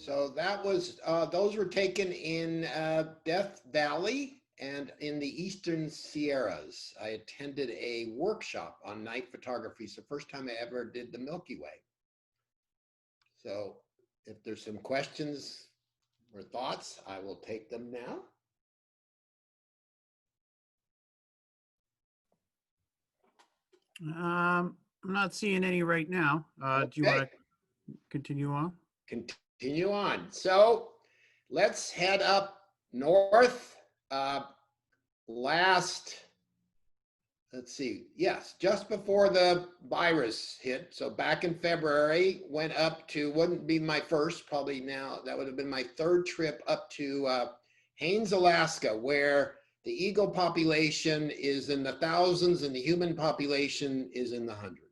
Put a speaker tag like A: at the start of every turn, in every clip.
A: So that was, those were taken in Death Valley and in the Eastern Sierras. I attended a workshop on night photography. It's the first time I ever did the Milky Way. So if there's some questions or thoughts, I will take them now.
B: I'm not seeing any right now. Do you want to continue on?
A: Continue on. So let's head up north. Let's see, yes, just before the virus hit. So back in February, went up to, wouldn't be my first, probably now, that would have been my third trip up to Haines, Alaska, where the eagle population is in the thousands and the human population is in the hundreds.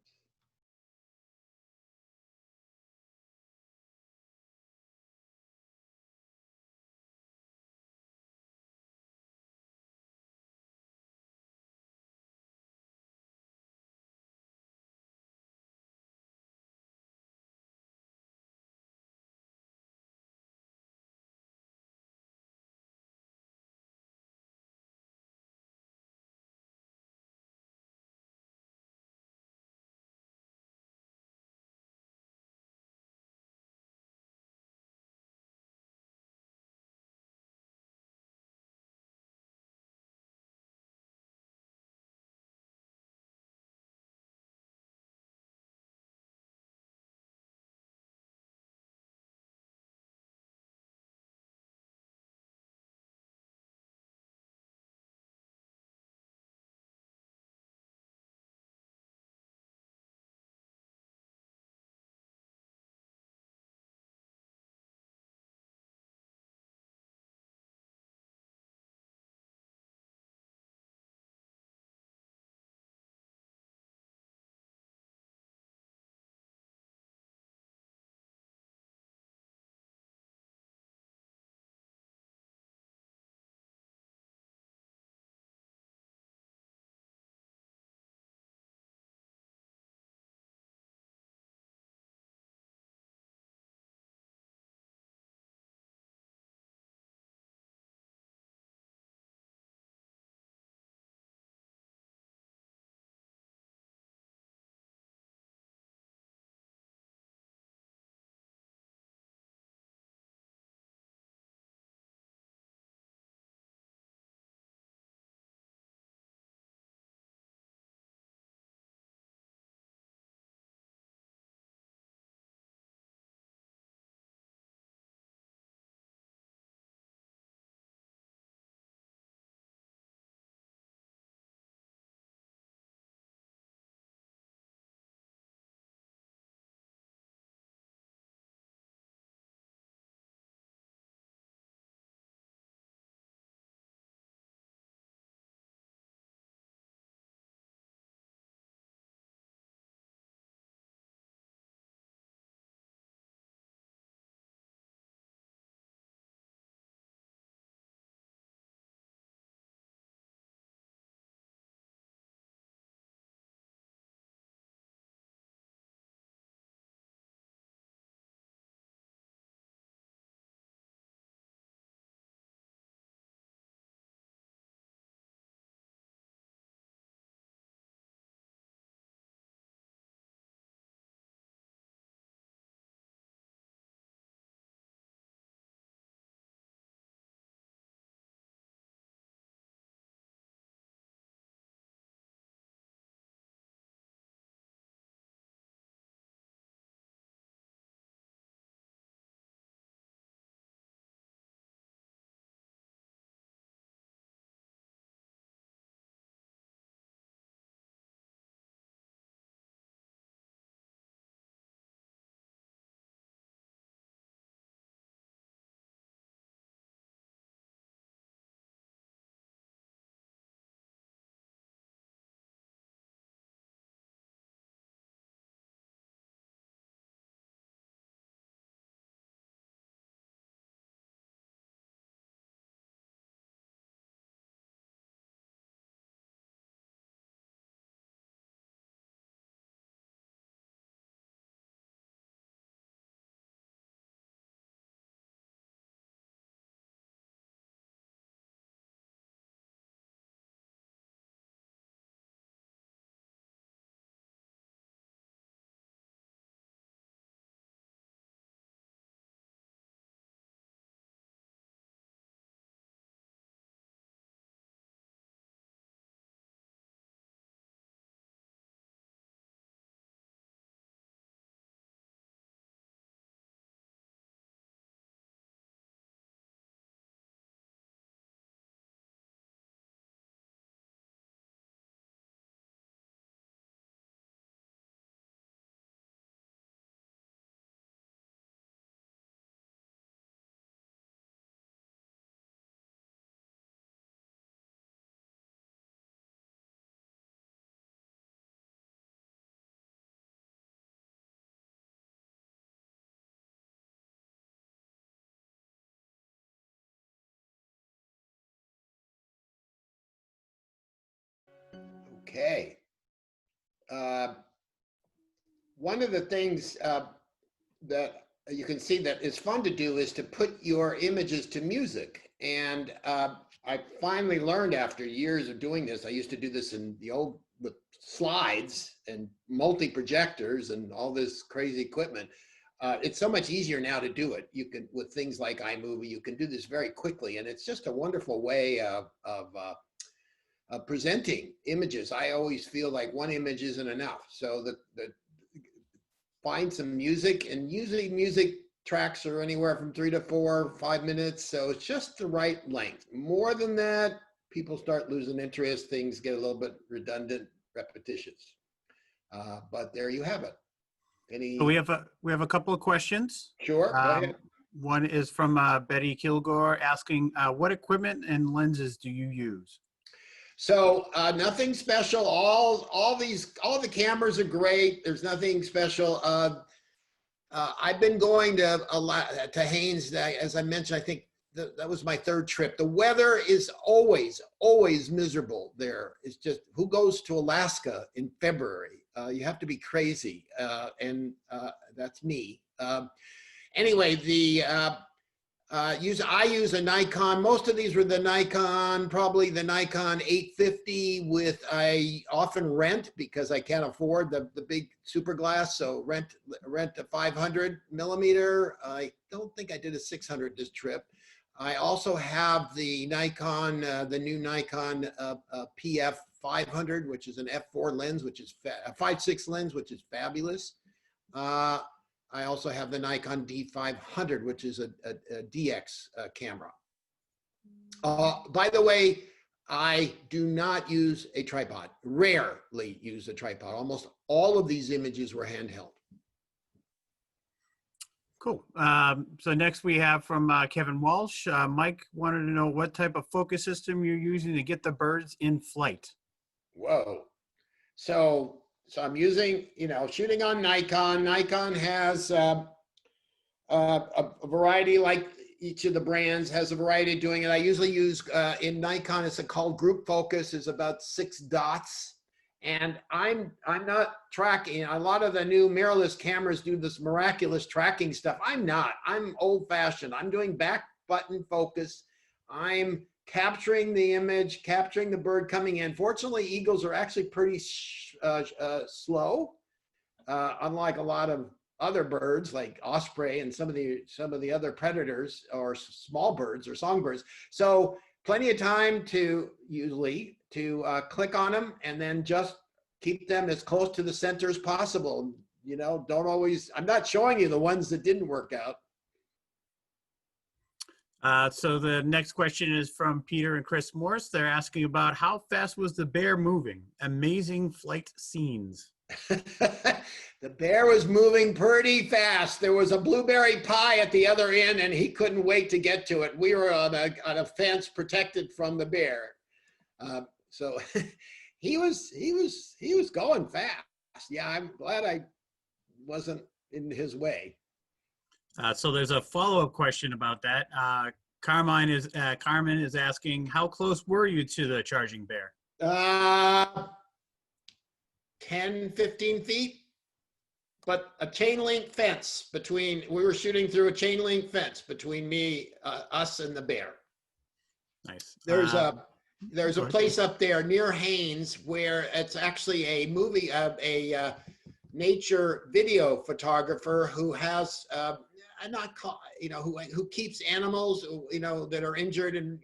A: Okay. One of the things that you can see that is fun to do is to put your images to music. And I finally learned after years of doing this. I used to do this in the old with slides and multi-projectors and all this crazy equipment. It's so much easier now to do it. You can, with things like iMovie, you can do this very quickly, and it's just a wonderful way of presenting images. I always feel like one image isn't enough. So find some music, and usually music tracks are anywhere from 3 to 4, 5 minutes. So it's just the right length. More than that, people start losing interest. Things get a little bit redundant, repetitious. But there you have it.
B: So we have a couple of questions.
A: Sure, go ahead.
B: One is from Betty Kilgore asking, what equipment and lenses do you use?
A: So nothing special. All the cameras are great. There's nothing special. I've been going to a lot to Haines. As I mentioned, I think that was my third trip. The weather is always miserable there. It's just, who goes to Alaska in February? You have to be crazy, and that's me. Anyway, I use a Nikon. Most of these were the Nikon, probably the Nikon 850 with, I often rent because I can't afford the big super glass. So rent a 500 millimeter. I don't think I did a 600 this trip. I also have the Nikon, the new Nikon PF 500, which is an f4 lens, which is a 5.6 lens, which is fabulous. I also have the Nikon D500, which is a DX camera. By the way, I do not use a tripod, rarely use a tripod. Almost all of these images were handheld.
B: Cool. So next we have from Kevin Walsh. Mike wanted to know what type of focus system you're using to get the birds in flight.
A: Whoa. So I'm using, shooting on Nikon. Nikon has a variety, like each of the brands has a variety of doing it. I usually use, in Nikon, it's called group focus, is about 6 dots. And I'm not tracking. A lot of the new mirrorless cameras do this miraculous tracking stuff. I'm not. I'm old fashioned. I'm doing back button focus. I'm capturing the image, capturing the bird coming in. Fortunately, eagles are actually pretty slow, unlike a lot of other birds like osprey and some of the other predators or small birds or songbirds. So plenty of time to click on them and then just keep them as close to the center as possible. Don't always, I'm not showing you the ones that didn't work out.
B: So the next question is from Peter and Chris Morse. They're asking about how fast was the bear moving? Amazing flight scenes.
A: The bear was moving pretty fast. There was a blueberry pie at the other end and he couldn't wait to get to it. We were on a fence protected from the bear. So he was going fast. Yeah, I'm glad I wasn't in his way.
B: So there's a follow-up question about that. Carmen is asking, how close were you to the charging bear?
A: 10, 15 feet, but a chain link fence we were shooting through a chain link fence between us and the bear.
B: Nice.
A: There's a place up there near Haines where it's actually a nature video photographer who has, who keeps animals, that are injured and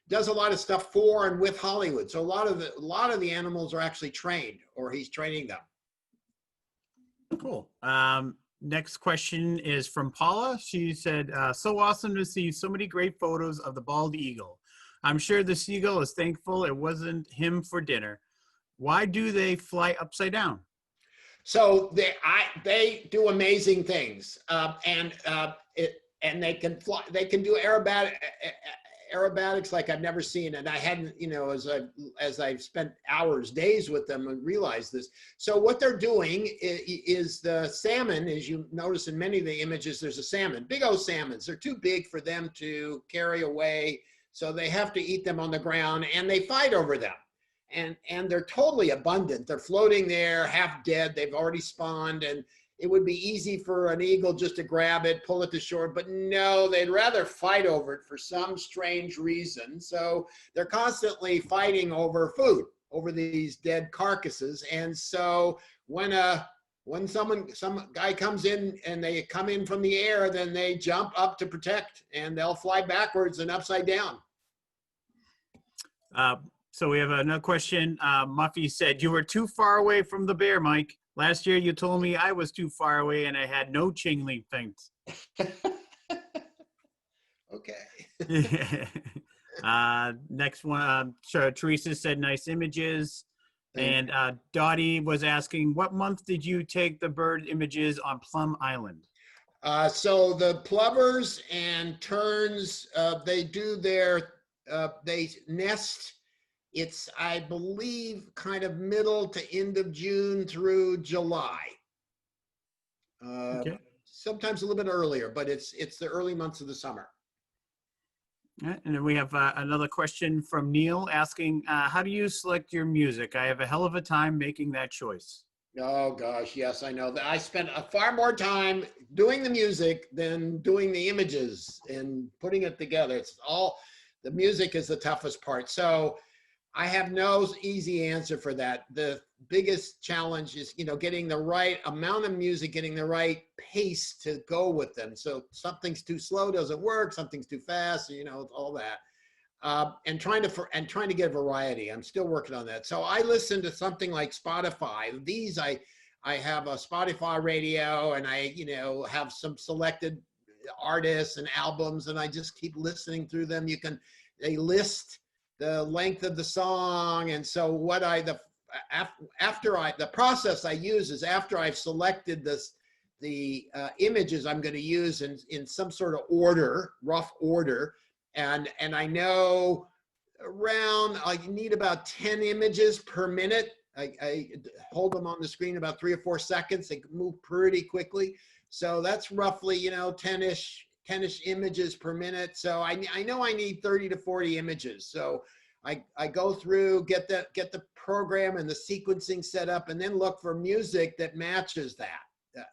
A: does a lot of stuff for and with Hollywood. So a lot of the animals are actually trained, or he's training them.
B: Cool. Next question is from Paula. She said, so awesome to see so many great photos of the bald eagle. I'm sure the seagull is thankful it wasn't him for dinner. Why do they fly upside down?
A: So they do amazing things, and they can fly. They can do aerobatics like I've never seen, and I hadn't, as I've spent hours, days with them and realized this. So what they're doing is the salmon, as you notice in many of the images, there's a salmon, big old salmons. They're too big for them to carry away, so they have to eat them on the ground, and they fight over them. and they're totally abundant. They're floating there, half dead. They've already spawned, and it would be easy for an eagle just to grab it, pull it to shore. But no, they'd rather fight over it for some strange reason. So they're constantly fighting over food, over these dead carcasses. And so when some guy comes in and they come in from the air, then they jump up to protect, and they'll fly backwards and upside down.
B: So we have another question. Muffy said, "You were too far away from the bear, Mike. Last year you told me I was too far away and I had no chingling things."
A: Okay.
B: Next one, Teresa said, "Nice images." And Dottie was asking, "What month did you take the bird images on Plum Island?"
A: So the plovers and terns, they do they nest. It's, I believe, kind of middle to end of June through July.
B: Okay.
A: Sometimes a little bit earlier, but it's the early months of the summer.
B: All right, and then we have another question from Neil asking, "How do you select your music? I have a hell of a time making that choice."
A: Oh gosh, yes, I know that. I spent far more time doing the music than doing the images and putting it together. The music is the toughest part. So I have no easy answer for that. The biggest challenge is, getting the right amount of music, getting the right pace to go with them. So something's too slow doesn't work, something's too fast, all that. And trying to get variety. I'm still working on that. So I listen to something like Spotify. I have a Spotify radio, and I have some selected artists and albums, and I just keep listening through them. They list the length of the song, and so the process I use is after I've selected the images I'm going to use in some sort of order, rough order. And I know I need about 10 images per minute. I hold them on the screen about 3 or 4 seconds. They move pretty quickly. So that's roughly, 10-ish images per minute. So I know I need 30 to 40 images. So I go through, get the program and the sequencing set up, and then look for music that matches that.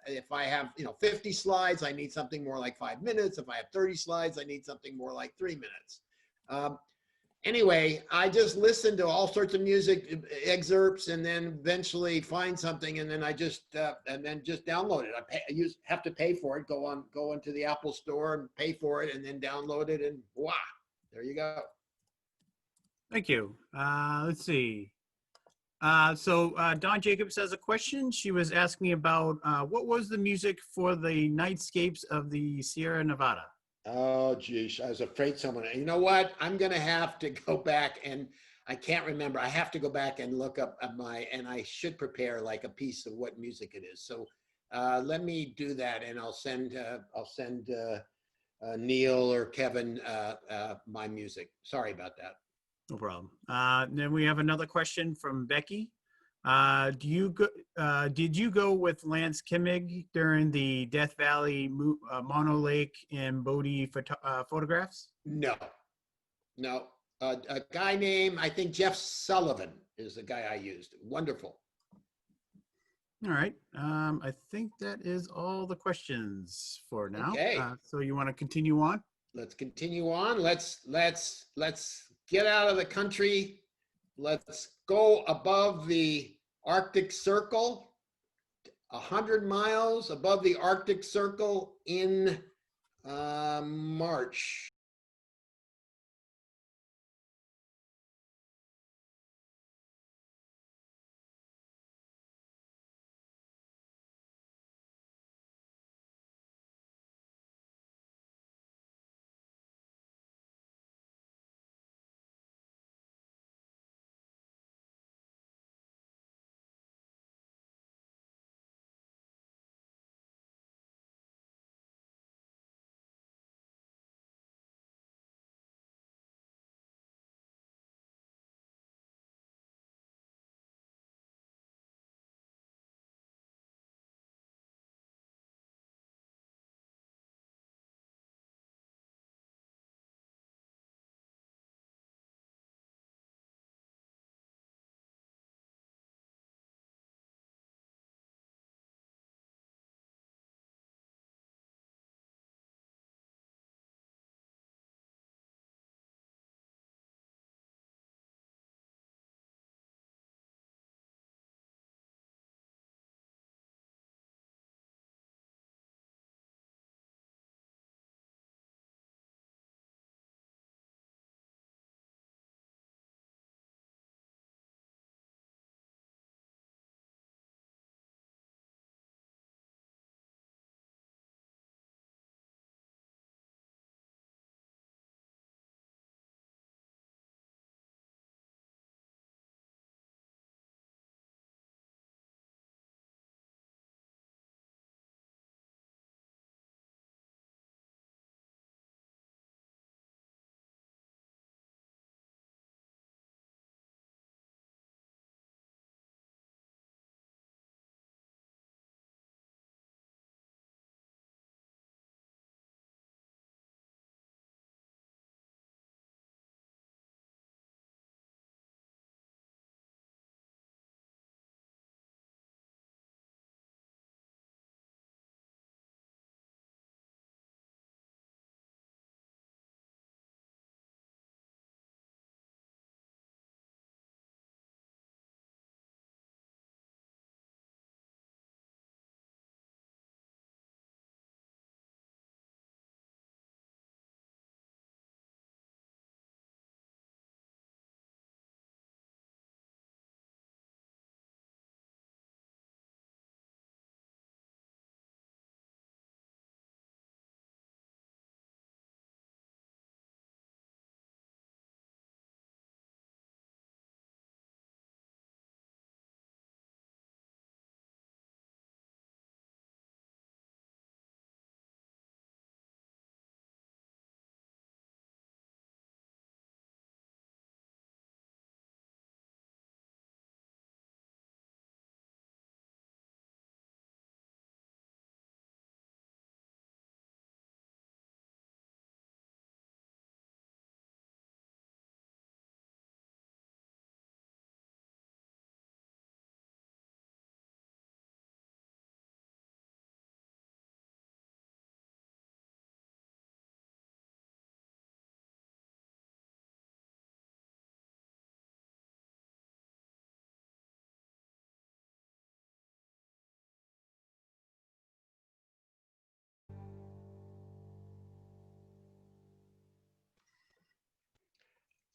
A: If I have 50 slides, I need something more like 5 minutes. If I have 30 slides, I need something more like 3 minutes. Anyway, I just listen to all sorts of music excerpts, and then eventually find something, and then I just download it. I have to pay for it. Go into the Apple Store and pay for it, and then download it, and voila, there you go.
B: Thank you. Let's see. So Dawn Jacobs has a question. She was asking about what was the music for the nightscapes of the Sierra Nevada?
A: Oh, geez, I was afraid someone, you know what? I'm going to have to go back, and I can't remember. I have to go back and look up and I should prepare like a piece of what music it is. So let me do that, and I'll send Neil or Kevin my music. Sorry about that.
B: No problem. Then we have another question from Becky. Did you go with Lance Kimmig during the Death Valley, Mono Lake, and Bodie photographs?
A: No. A guy named, I think, Jeff Sullivan is the guy I used. Wonderful.
B: All right. I think that is all the questions for now.
A: Okay.
B: So you want to continue on?
A: Let's continue on. Let's get out of the country. Let's go above the Arctic Circle, 100 miles above the Arctic Circle in March.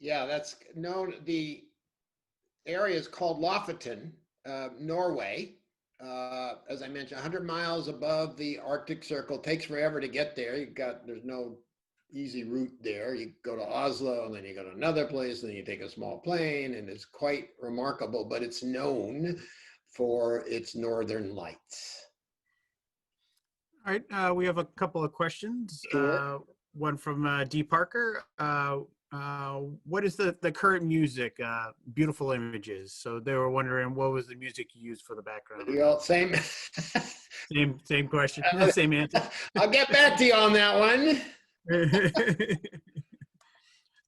A: Yeah, that's known. The area is called Lofoten, Norway. As I mentioned, 100 miles above the Arctic Circle. Takes forever to get there. There's no easy route there. You go to Oslo, and then you go to another place, and then you take a small plane, and it's quite remarkable. But it's known for its northern lights.
B: All right, we have a couple of questions.
A: Sure.
B: One from D. Parker. What is the current music? Beautiful images. So they were wondering what was the music you used for the background.
A: Well, same.
B: Same question. Same answer.
A: I'll get back to you on that one.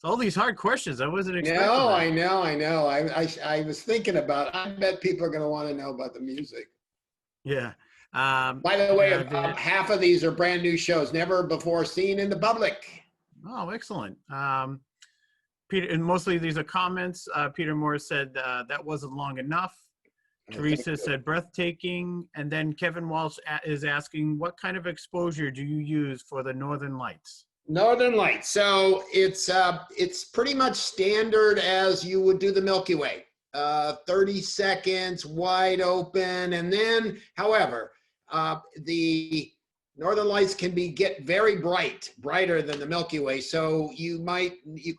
B: All these hard questions. I wasn't expecting
A: No,
B: that.
A: I know. I was thinking about. I bet people are going to want to know about the music.
B: Yeah.
A: By the way, half of these are brand new shows, never before seen in the public.
B: Oh, excellent. Peter, and mostly these are comments. Peter Moore said that wasn't long enough. Teresa said breathtaking. And then Kevin Walsh is asking, what kind of exposure do you use for the Northern Lights?
A: Northern Lights. So it's pretty much standard as you would do the Milky Way. 30 seconds, wide open. And then, however, the Northern Lights can get very brighter than the Milky Way. So you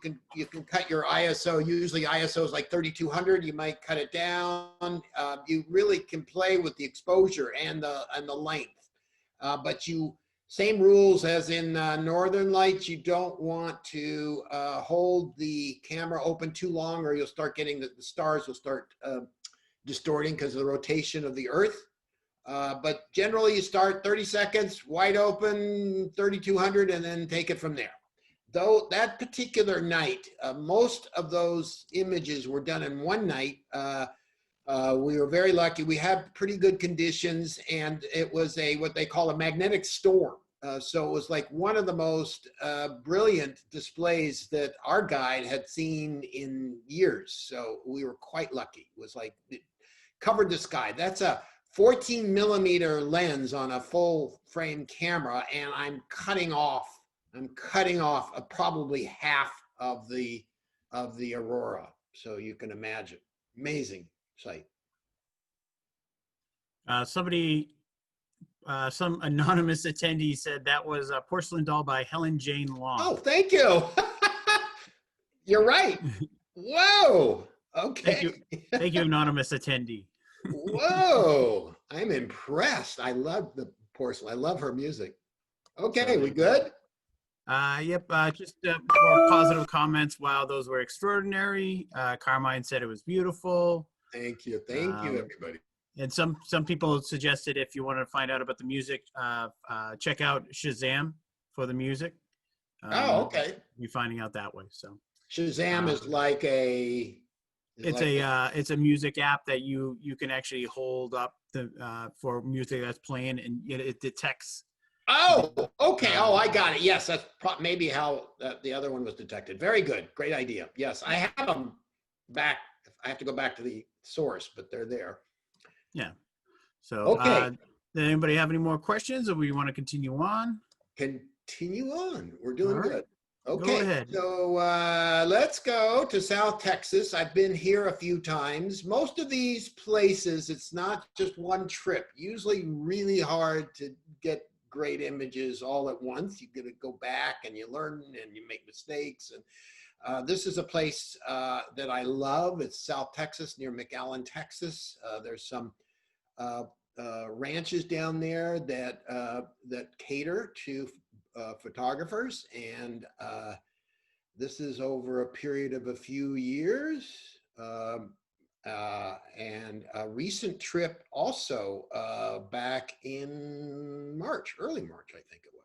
A: can cut your ISO. Usually ISO is like 3200. You might cut it down. You really can play with the exposure and the length. But same rules as in Northern Lights. You don't want to hold the camera open too long, or you'll start getting the stars will start distorting because of the rotation of the Earth. But generally you start 30 seconds, wide open, 3200, and then take it from there. Though that particular night, most of those images were done in one night. We were very lucky. We had pretty good conditions, and it was what they call a magnetic storm. So it was like one of the most brilliant displays that our guide had seen in years. So we were quite lucky. It was like it covered the sky. That's a 14 millimeter lens on a full frame camera, and I'm cutting off probably half of the aurora. So you can imagine, amazing sight.
B: Some anonymous attendee said that was a porcelain doll by Helen Jane Long.
A: Oh, thank you. You're right. Whoa. Okay.
B: Thank you, anonymous attendee.
A: Whoa. I'm impressed. I love the porcelain. I love her music. Okay, we good?
B: Yep. Just more positive comments. Wow, those were extraordinary. Carmine said it was beautiful.
A: Thank you. Thank you, everybody.
B: And some people suggested if you want to find out about the music, check out Shazam for the music.
A: Oh, okay.
B: You're finding out that way. So
A: Shazam is like a.
B: It's a music app that you can actually hold up for music that's playing, and it detects.
A: Oh, okay. Oh, I got it. Yes, that's maybe how the other one was detected. Very good. Great idea. Yes, I have them back. I have to go back to the source, but they're there.
B: Yeah. So,
A: okay.
B: Does anybody have any more questions, or we want to continue on?
A: Continue on. We're doing good. Okay.
B: Go ahead.
A: So let's go to South Texas. I've been here a few times. Most of these places, it's not just one trip. Usually really hard to get great images all at once. You got to go back and you learn and you make mistakes. And this is a place that I love. It's South Texas, near McAllen, Texas. There's some ranches down there that cater to photographers, and this is over a period of a few years, and a recent trip also back in March, early March, I think it was.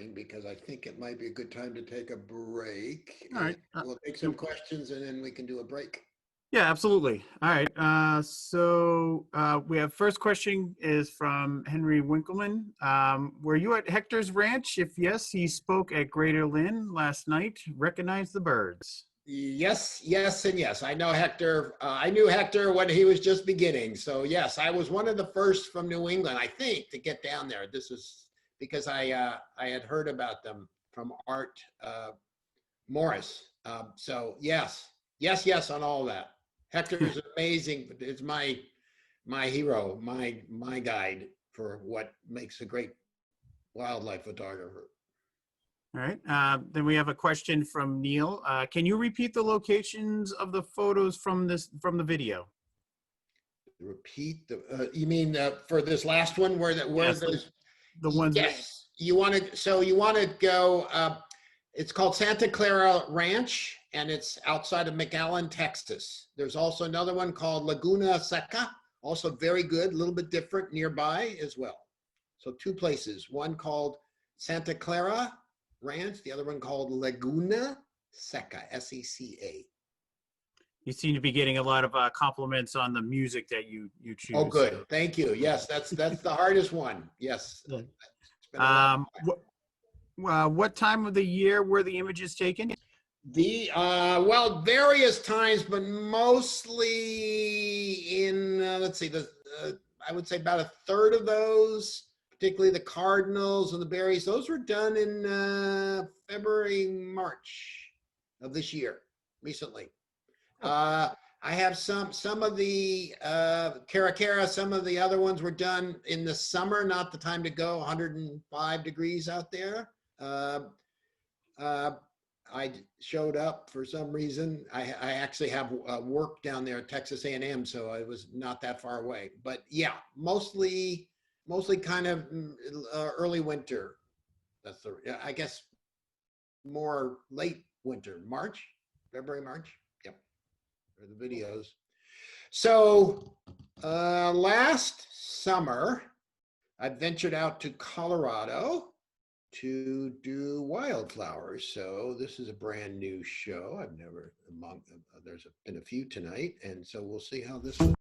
A: morning because I think it might be a good time to take a break.
B: All right.
A: And we'll take some questions and then we can do a break.
B: Yeah, absolutely. All right. We have first question is from Henry Winkleman. Were you at Hector's ranch? If yes, he spoke at Greater Lynn last night. Recognize the birds.
A: Yes, yes, and yes. I know Hector. I knew Hector when he was just beginning. So yes, I was one of the first from New England, I think, to get down there. This is because I had heard about them from Art Morris. So yes, yes, yes on all that. Hector is amazing. It's my hero, my guide for what makes a great wildlife photographer.
B: All right. Then we have a question from Neil. Can you repeat the locations of the photos from the video?
A: Repeat the. You mean for this last one where
B: Yes,
A: there's
B: the ones.
A: yes. You want to go. It's called Santa Clara Ranch, and it's outside of McAllen, Texas. There's also another one called Laguna Seca, also very good, a little bit different nearby as well. So two places, one called Santa Clara Ranch, the other one called Laguna Seca, S-E-C-A.
B: You seem to be getting a lot of compliments on the music that you choose.
A: Oh, good. Thank you. Yes, that's the hardest one. Yes.
B: Yeah. What time of the year were the images taken?
A: Well, various times, but mostly in let's see, I would say about a third of those, particularly the cardinals and the berries, those were done in February, March of this year, recently. I have some of the Caracara, some of the other ones were done in the summer, not the time to go, 105 degrees out there. I showed up for some reason. I actually have work down there at Texas A&M, so I was not that far away. But yeah, mostly kind of early winter. That's I guess more late winter, February, March. Yep, for the videos. So last summer, I ventured out to Colorado to do wildflowers. So this is a brand new show. I've never there's been a few tonight, and so we'll see how this one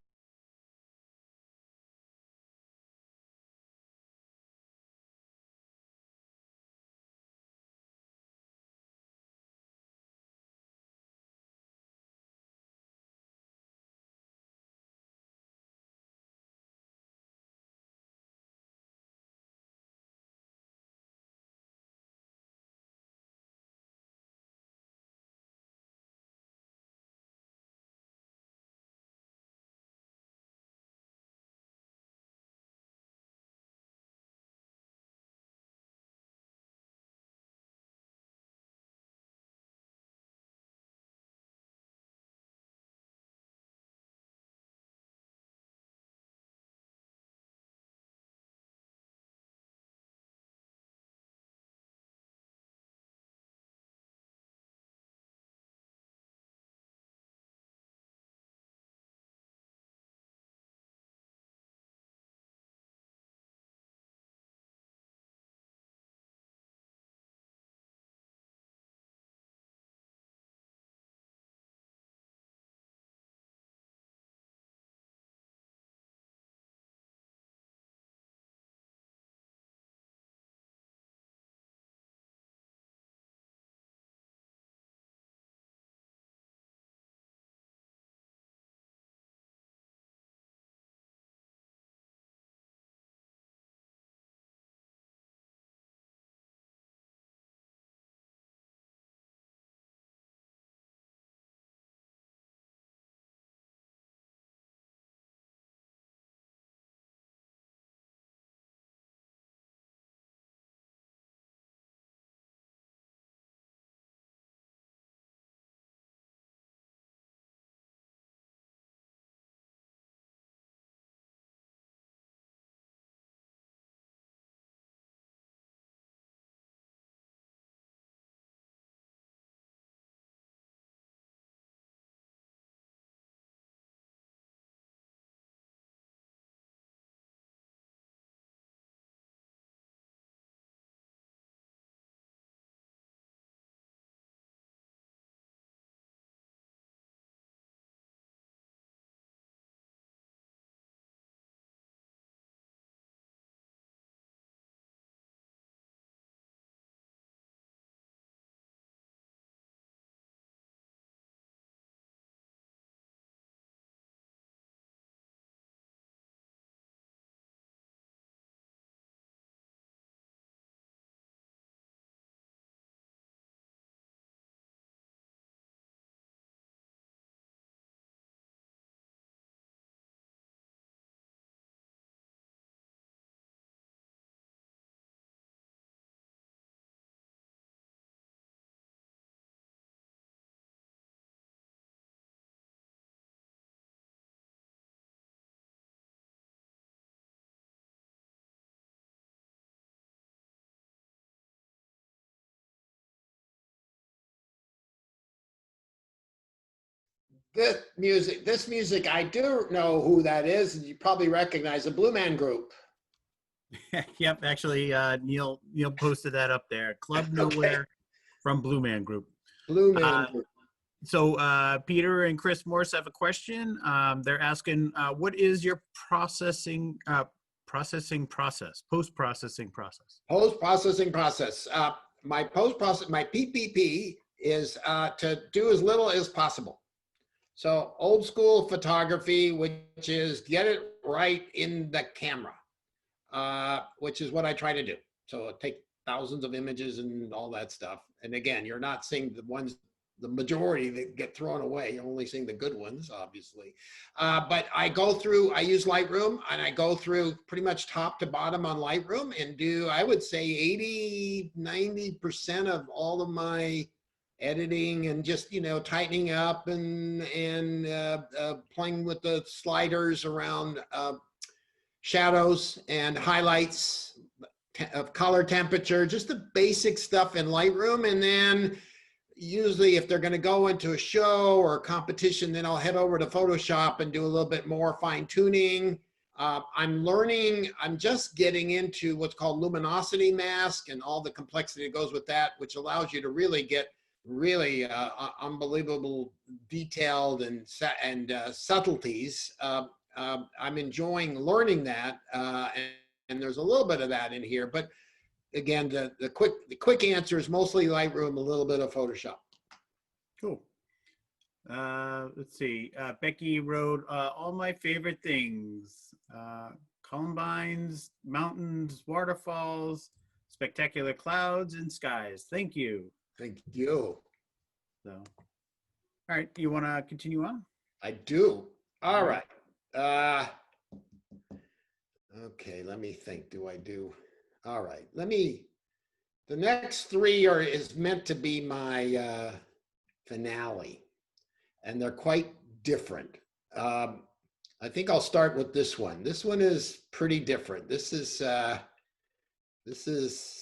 A: This music, I do know who that is, and you probably recognize the Blue Man Group.
B: Yep, actually, Neil posted that up there. Club
A: Okay,
B: Nowhere from Blue Man Group.
A: Blue Man
B: Uh,
A: Group.
B: so Peter and Chris Morse have a question. They're asking, what is your post-processing process?
A: Post-processing process. My my PPP is to do as little as possible. So old school photography, which is get it right in the camera, which is what I try to do. So take thousands of images and all that stuff. And again, you're not seeing the ones, the majority that get thrown away. You're only seeing the good ones, obviously. But I use Lightroom, and I go through pretty much top to bottom on Lightroom and do, I would say 80, 90% of all of my editing and just, tightening up and playing with the sliders around shadows and highlights of color, temperature, just the basic stuff in Lightroom. And then usually if they're going to go into a show or a competition, then I'll head over to Photoshop and do a little bit more fine tuning. I'm just getting into what's called luminosity mask and all the complexity that goes with that, which allows you to really get really unbelievable detailed and subtleties. I'm enjoying learning that, and there's a little bit of that in here. But again, the quick answer is mostly Lightroom, a little bit of Photoshop.
B: Cool. Let's see. Becky wrote all my favorite things: columbines, mountains, waterfalls, spectacular clouds, and skies. Thank you.
A: Thank you.
B: So, all right. Do you want to continue on?
A: I do. All right. Okay, let me think. Do I do? All right. The next three is meant to be my finale, and they're quite different. I think I'll start with this one. This one is pretty different. This is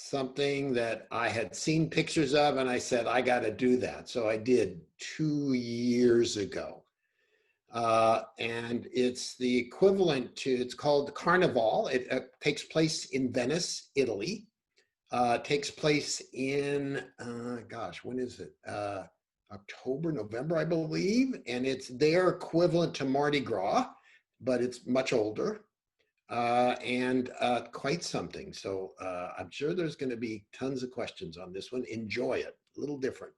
A: something that I had seen pictures of, and I said, I got to do that. So I did 2 years ago. And it's the equivalent to, it's called Carnival. It takes place in Venice, Italy. Takes place in, gosh, when is it? October, November, I believe. And it's their equivalent to Mardi Gras, but it's much older. And quite something. So I'm sure there's going to be tons of questions on this one. Enjoy it. A little different.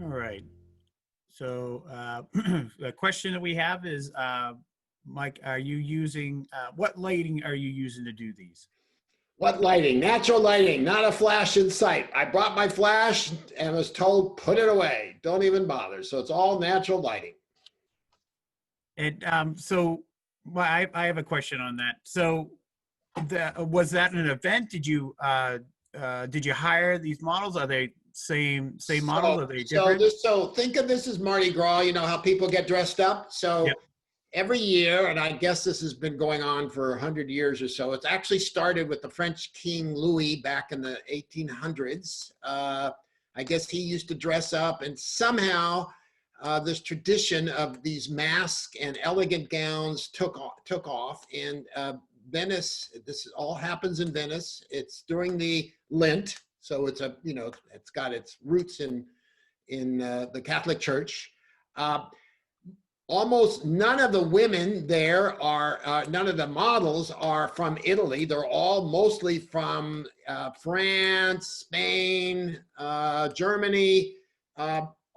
B: All right. So the question that we have is, Mike, are you using, what lighting are you using to do these?
A: What lighting? Natural lighting, not a flash in sight. I brought my flash and was told, put it away. Don't even bother. So it's all natural lighting.
B: And well, I have a question on that. So was that an event? Did you hire these models? Are they same models? Are they different?
A: So think of this as Mardi Gras. You know how people get dressed up. So
B: Yep.
A: every year, and I guess this has been going on for 100 years or so. It's actually started with the French King Louis back in the 1800s. I guess he used to dress up, and somehow this tradition of these masks and elegant gowns took off. And Venice, this all happens in Venice. It's during the Lent, so it's it's got its roots in the Catholic Church. Almost none of the women there are, none of the models are from Italy. They're all mostly from France, Spain, Germany,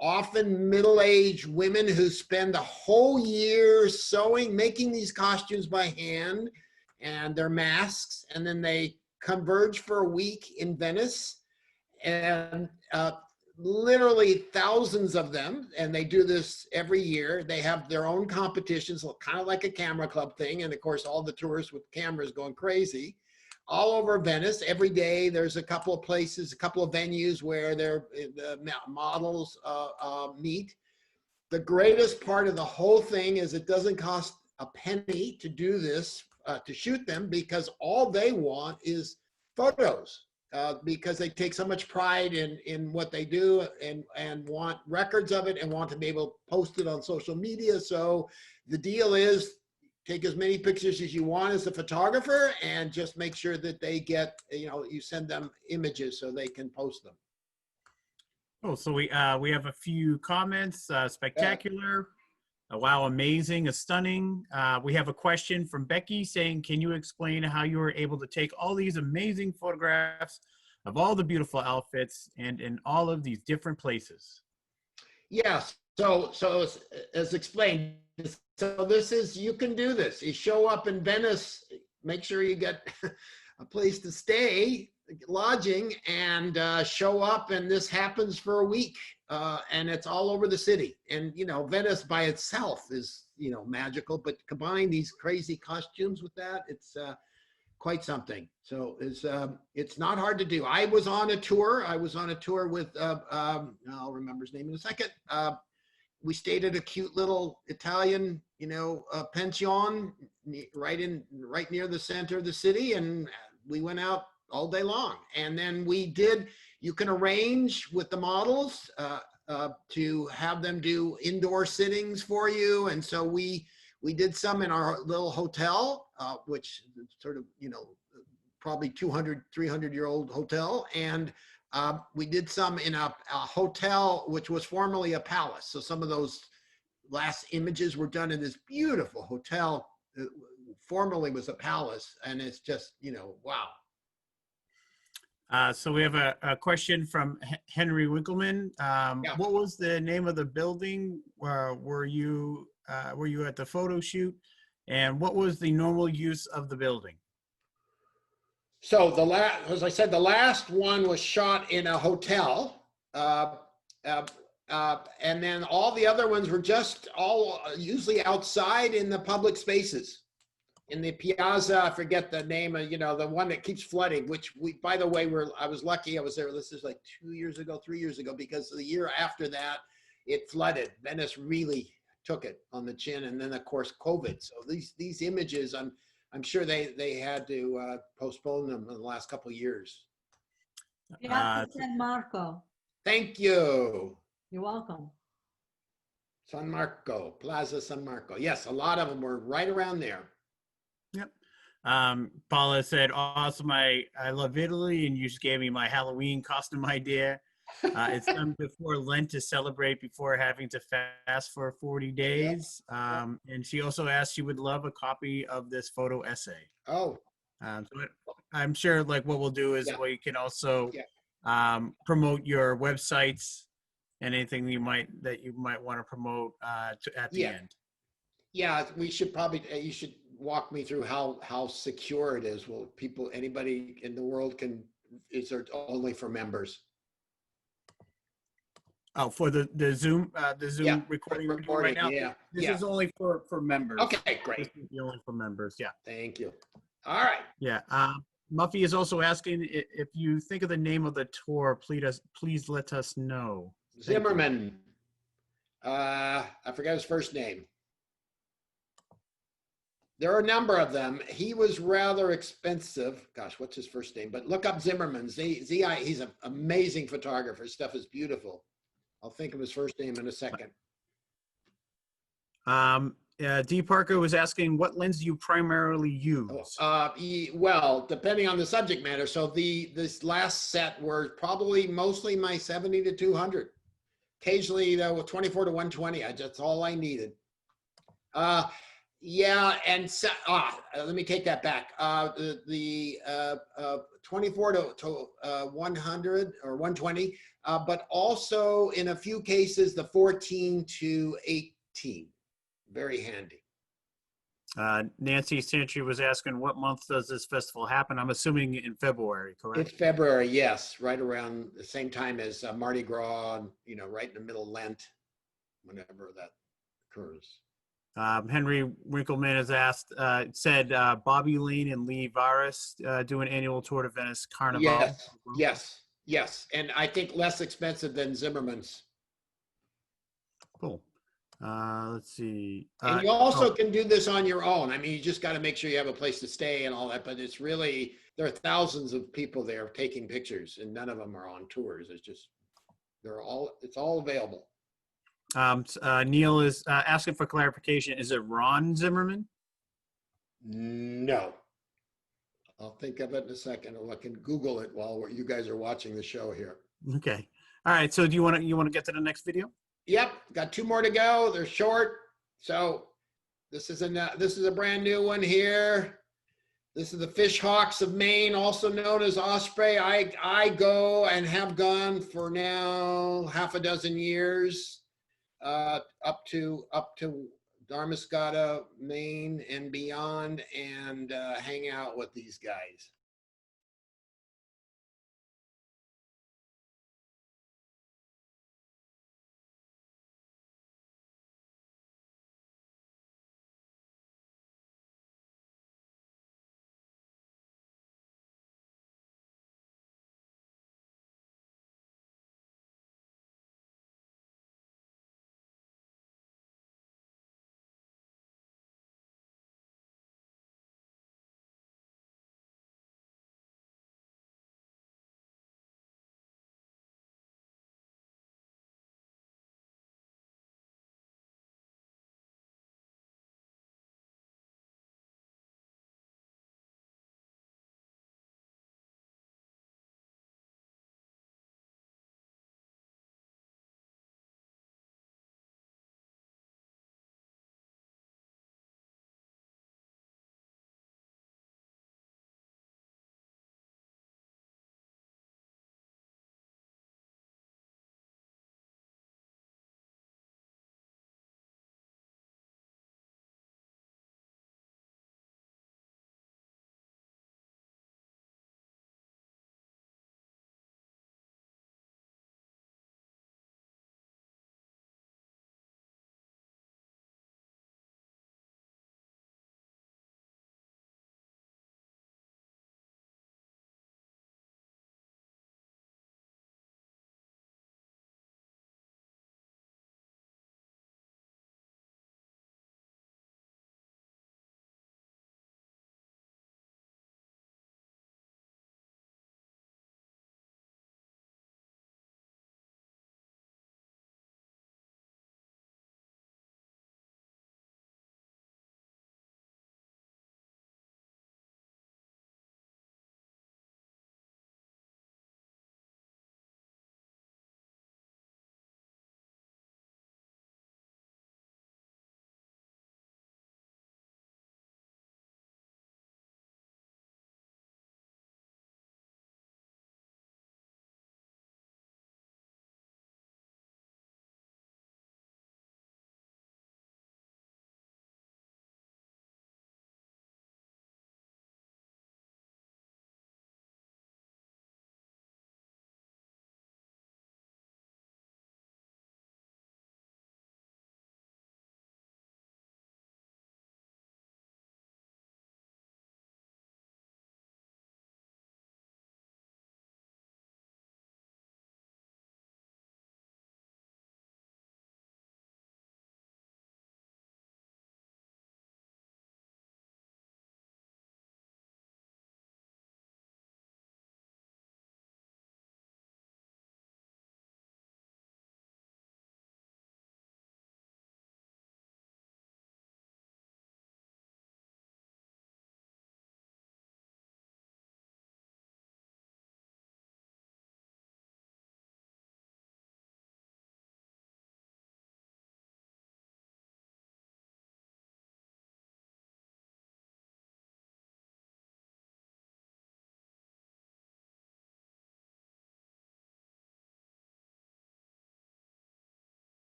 A: often middle-aged women who spend the whole year sewing, making these costumes by hand and their masks, and then they converge for a week in Venice. And literally thousands of them, and they do this every year. They have their own competitions, kind of like a camera club thing. And of course, all the tourists with cameras going crazy all over Venice. Every day, there's a couple of places, a couple of venues where the models meet. The greatest part of the whole thing is it doesn't cost a penny to do this, to shoot them, because all they want is photos. Because they take so much pride in what they do and want records of it and want to be able to post it on social media. So the deal is take as many pictures as you want as a photographer and just make sure that they get, you send them images so they can post them.
B: Oh, so we have a few comments. Spectacular. Wow, amazing, stunning. We have a question from Becky saying, can you explain how you were able to take all these amazing photographs of all the beautiful outfits and in all of these different places?
A: Yes. So as explained, so this is, you can do this. You show up in Venice, make sure you get a place to stay, lodging, and show up, and this happens for a week, and it's all over the city. And Venice by itself is magical, but combine these crazy costumes with that, it's quite something. So it's not hard to do. I was on a tour with I'll remember his name in a second. We stayed at a cute little Italian pension right near the center of the city, and we went out all day long. And then you can arrange with the models to have them do indoor sittings for you. And so we did some in our little hotel, which sort of, probably 200, 300-year-old hotel. And we did some in a hotel, which was formerly a palace. So some of those last images were done in this beautiful hotel, formerly was a palace. And it's just, wow.
B: So we have a question from Henry Winkleman.
A: Yeah.
B: What was the name of the building? Were you at the photo shoot? And what was the normal use of the building?
A: So as I said, the last one was shot in a hotel. And then all the other ones were just all usually outside in the public spaces. In the piazza, I forget the name of, the one that keeps flooding, which by the way, I was lucky I was there. This is like 3 years ago, because the year after that, it flooded. Venice really took it on the chin. And then of course, COVID. So these images, I'm sure they had to postpone them in the last couple of years.
C: San Marco.
A: Thank you.
C: You're welcome.
A: San Marco, Plaza San Marco. Yes, a lot of them were right around there.
B: Yep. Paula said, awesome. I love Italy, and you just gave me my Halloween costume idea. It's done before Lent to celebrate before having to fast for 40 days. And she also asked she would love a copy of this photo essay.
A: Oh.
B: So I'm sure like what we'll do is we can also promote your websites anything that you might want to promote at the
A: Yeah.
B: end.
A: Yeah, we should probably, you should walk me through how secure it is. Will people, anybody in the world is there only for members?
B: Oh, for the Zoom
A: Yeah,
B: recording we're doing right
A: recording,
B: now.
A: yeah,
B: This
A: yeah.
B: is only for members.
A: Okay, great.
B: This is only for members. Yeah.
A: Thank you. All right.
B: Yeah. Muffy is also asking if you think of the name of the tour, please let us know. Thank you.
A: Zimmerman. I forgot his first name. There are a number of them. He was rather expensive. Gosh, what's his first name? But look up Zimmerman. Z-I. He's an amazing photographer. His stuff is beautiful. I'll think of his first name in a second.
B: D. Parker was asking what lens you primarily use.
A: Well, depending on the subject matter. So this last set were probably mostly my 70 to 200. Occasionally, with 24 to 120. That's all I needed. Yeah, and so, let me take that back. The 24 to 100 or 120, but also in a few cases the 14 to 18. Very handy.
B: Nancy Santry was asking what month does this festival happen? I'm assuming in February, correct?
A: It's February, yes, right around the same time as Mardi Gras, right in the middle of Lent, whenever that occurs.
B: Henry Winkleman has said Bobby Lane and Lee Varis do an annual tour to Venice Carnival.
A: Yes. And I think less expensive than Zimmerman's.
B: Cool. Let's see.
A: And you also can do this on your own. I mean, you just got to make sure you have a place to stay and all that, but it's really, there are thousands of people there taking pictures and none of them are on tours. It's just, it's all available.
B: Neil is asking for clarification. Is it Ron Zimmerman?
A: No. I'll think of it in a second, or I can Google it while you guys are watching the show here.
B: Okay. All right. So do you want to get to the next video?
A: Yep. Got 2 more to go. They're short. So this is a brand new one here. This is the fish hawks of Maine, also known as osprey. I go and have gone for now half a dozen years. Up to Dharmascotta, Maine and beyond, and hang out with these guys.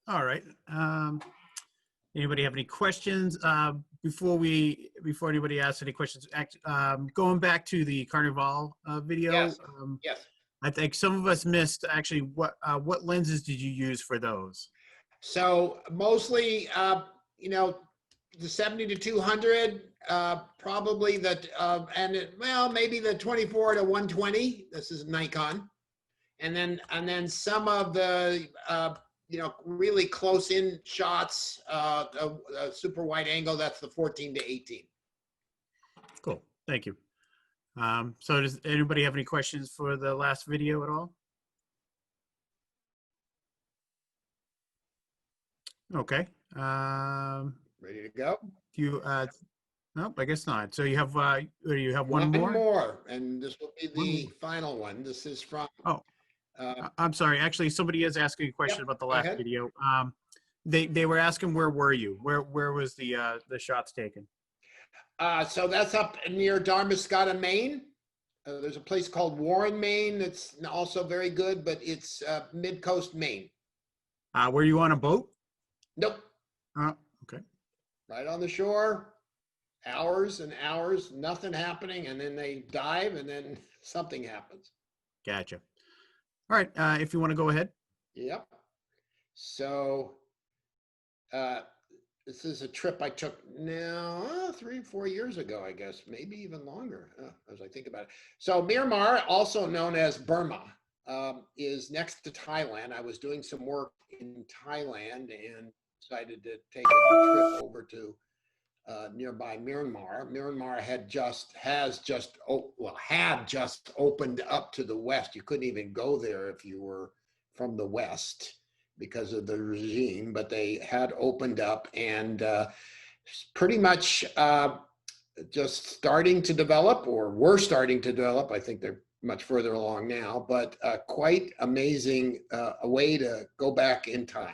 B: All right. Anybody have any questions? Before anybody asks any questions, going back to the Carnival video,
A: Yes, yes.
B: I think some of us missed actually what lenses did you use for those?
A: So mostly, the 70 to 200, probably that, maybe the 24 to 120. This is Nikon. And then some of the, really close in shots, super wide angle, that's the 14 to 18.
B: Cool. Thank you. So does anybody have any questions for the last video at all? Okay.
A: Ready to go?
B: You, nope, I guess not. So you have one
A: One
B: more?
A: more, and this will be
B: One
A: the
B: more.
A: final one. This is from.
B: Oh, I'm sorry. Actually, somebody is asking a question
A: Yep,
B: about the
A: go
B: last
A: ahead.
B: video. They were asking, where were you? Where was the shots taken?
A: So that's up near Dharmascotta, Maine. There's a place called Warren, Maine. That's also very good, but it's mid-coast Maine.
B: Were you on a boat?
A: Nope,
B: Okay.
A: right on the shore. Hours and hours, nothing happening, and then they dive, and then something happens.
B: Gotcha. All right. If you want to go ahead.
A: Yep. So this is a trip I took now 3-4 years ago, I guess, maybe even longer, as I think about it. So Myanmar, also known as Burma, is next to Thailand. I was doing some work in Thailand and decided to take a trip over to nearby Myanmar. Myanmar had just opened up to the west. You couldn't even go there if you were from the west because of the regime, but they had opened up and pretty much just starting to develop, or were starting to develop. I think they're much further along now, but quite amazing, a way to go back in time.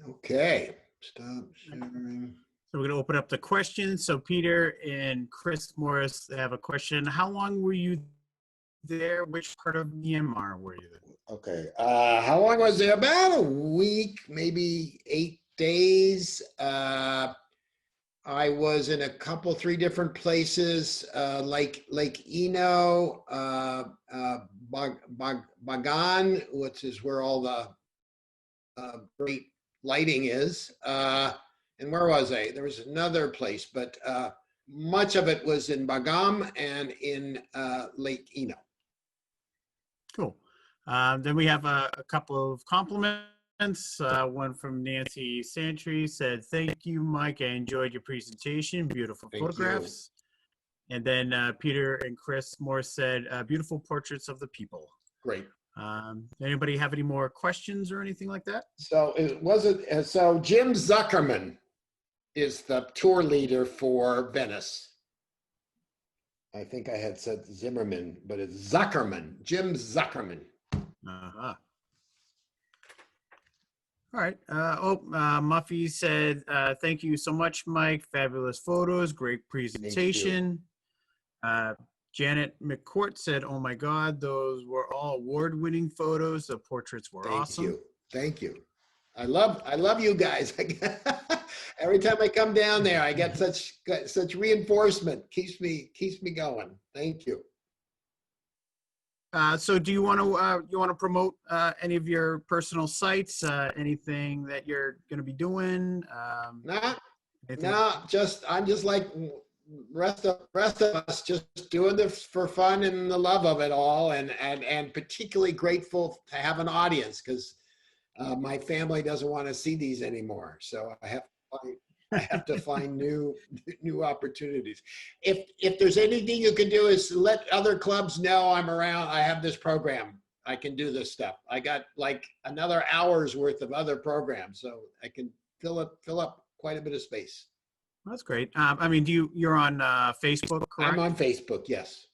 A: Okay, stop sharing.
B: So we're going to open up the questions. So Peter and Chris Morris have a question. How long were you there? Which part of Myanmar were you there?
A: Okay, how long was it? About a week, maybe 8 days. I was in a couple, 3 different places, Lake Eno, Bagan, which is where all the great lighting is. And where was I? There was another place, but much of it was in Bagam and in Lake Eno.
B: Cool. Then we have a couple of compliments. One from Nancy Santry said, "Thank you, Mike. I enjoyed your presentation. Beautiful
A: Thank you.
B: photographs." And then Peter and Chris Morris said, "Beautiful portraits of the people."
A: Great.
B: Anybody have any more questions or anything like that?
A: So so Jim Zuckerman is the tour leader for Venice. I think I had said Zimmerman, but it's Zuckerman, Jim Zuckerman.
B: Uh-huh. All right. Muffy said, "Thank you so much, Mike. Fabulous photos, great presentation." Janet McCourt said, "Oh my God, those were all award-winning photos. The portraits were awesome."
A: Thank you. I love you guys. Every time I come down there, I get such reinforcement. Keeps me going. Thank you.
B: So do you want to promote any of your personal sites? Anything that you're going to be doing?
A: I'm just like rest of us, just doing this for fun and the love of it all, and particularly grateful to have an audience, because my family doesn't want to see these anymore. So I have to find new opportunities. If there's anything you can do, is let other clubs know I'm around. I have this program. I can do this stuff. I got like another hour's worth of other programs, so I can fill up quite a bit of space.
B: That's great. I mean, you're on Facebook, correct?
A: I'm on Facebook, yes.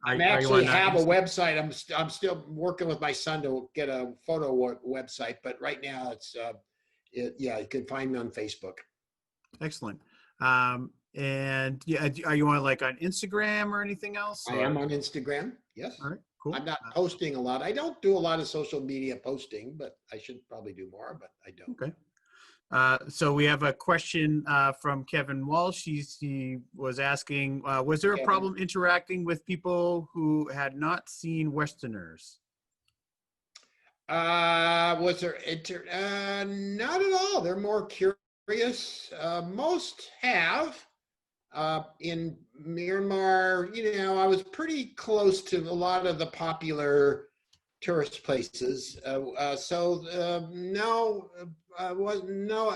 A: I
B: Are you
A: actually
B: on,
A: have a website. I'm still working with my son to get a photo website, but right now it's yeah, you can find me on Facebook.
B: Excellent. And yeah, are you on like on Instagram or anything else?
A: I am on Instagram, yes.
B: All right, cool.
A: I'm not posting a lot. I don't do a lot of social media posting, but I should probably do more, but I don't.
B: Okay. So we have a question from Kevin Walsh. He was asking, was there a problem interacting with people who had not seen Westerners?
A: Was there not at all. They're more curious. Most have. In Myanmar, I was pretty close to a lot of the popular tourist places. No,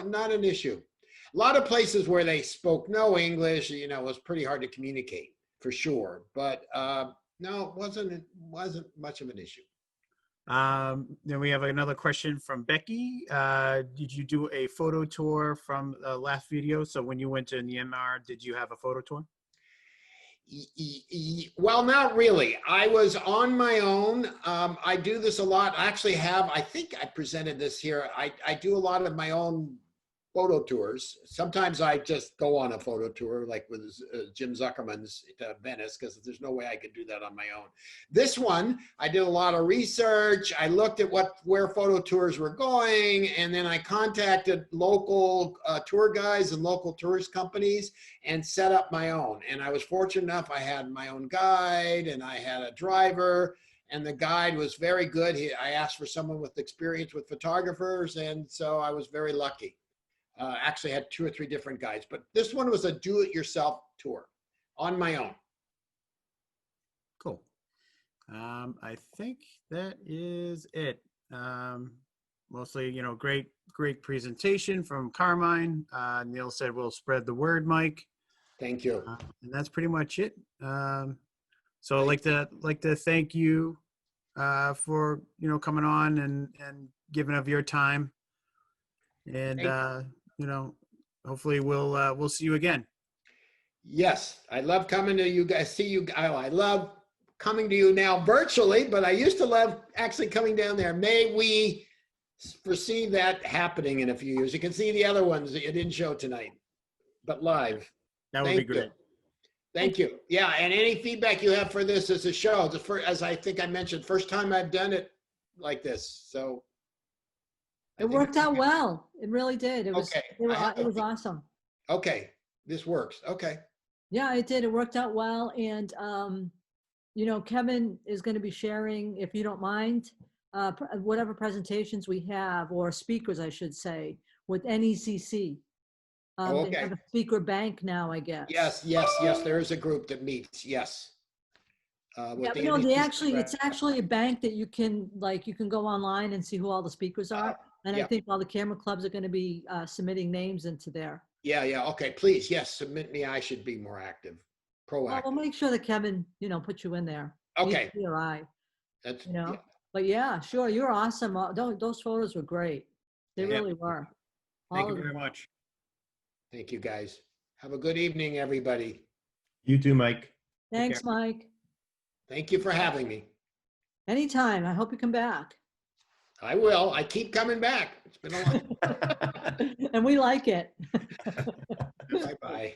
A: not an issue. A lot of places where they spoke no English, it was pretty hard to communicate for sure. But no, it wasn't much of an issue.
B: Then we have another question from Becky. Did you do a photo tour from the last video? So when you went to Myanmar, did you have a photo tour?
A: Well, not really. I was on my own. I do this a lot. I actually I think I presented this here. I do a lot of my own photo tours. Sometimes I just go on a photo tour, like with Jim Zuckerman's to Venice, because there's no way I could do that on my own. This one, I did a lot of research. I looked at where photo tours were going, and then I contacted local tour guides and local tourist companies and set up my own. And I was fortunate enough, I had my own guide and I had a driver, and the guide was very good. I asked for someone with experience with photographers, and so I was very lucky. Actually had 2 or 3 different guides, but this one was a do-it-yourself tour on my own.
B: Cool. I think that is it. Mostly, great presentation from Carmine. Neil said we'll spread the word, Mike.
A: Thank you.
B: And that's pretty much it. So I'd like to thank you for coming on and giving of your time. And hopefully we'll see you again.
A: Yes, I love coming to you guys. I love coming to you now virtually, but I used to love actually coming down there. May we foresee that happening in a few years. You can see the other ones that you didn't show tonight, but live.
B: That would be
A: Thank you.
B: great.
A: Thank you. Yeah, and any feedback you have for this as a show, as I think I mentioned, first time I've done it like this, so. I
C: It
A: think-
C: worked out well. It really did. It was,
A: Okay.
C: it was awesome.
A: Okay, this works. Okay.
C: Yeah, it did. It worked out well. And, you know, Kevin is going to be sharing, if you don't mind, whatever presentations we have, or speakers, I should say, with NECC.
A: Oh,
C: They
A: okay.
C: have a speaker bank now, I guess.
A: Yes, there is a group that meets, yes.
C: Yeah,
A: with
C: but
A: the
C: no,
A: NBC
C: it's actually a bank that you can go online and see who all the speakers are. And I
A: yeah.
C: think all the camera clubs are going to be submitting names into there.
A: Yeah, okay, please, yes, submit me. I should be more active,
C: Well, we'll
A: proactive.
C: make sure that Kevin, you know, puts you in there.
A: Okay.
C: He or I,
A: That's,
C: you know.
A: yeah.
C: But yeah, sure, you're awesome. Those photos were great. They
A: Yep.
C: really were.
B: Thank
C: All
B: you
C: of
B: very
C: them.
B: much.
A: Thank you, guys. Have a good evening, everybody.
D: You too, Mike.
C: Thanks,
B: care.
C: Mike.
A: Thank you for having me.
C: Anytime. I hope you come back.
A: I will. I keep coming back. It's been a long,
C: And we like it.
A: bye-bye.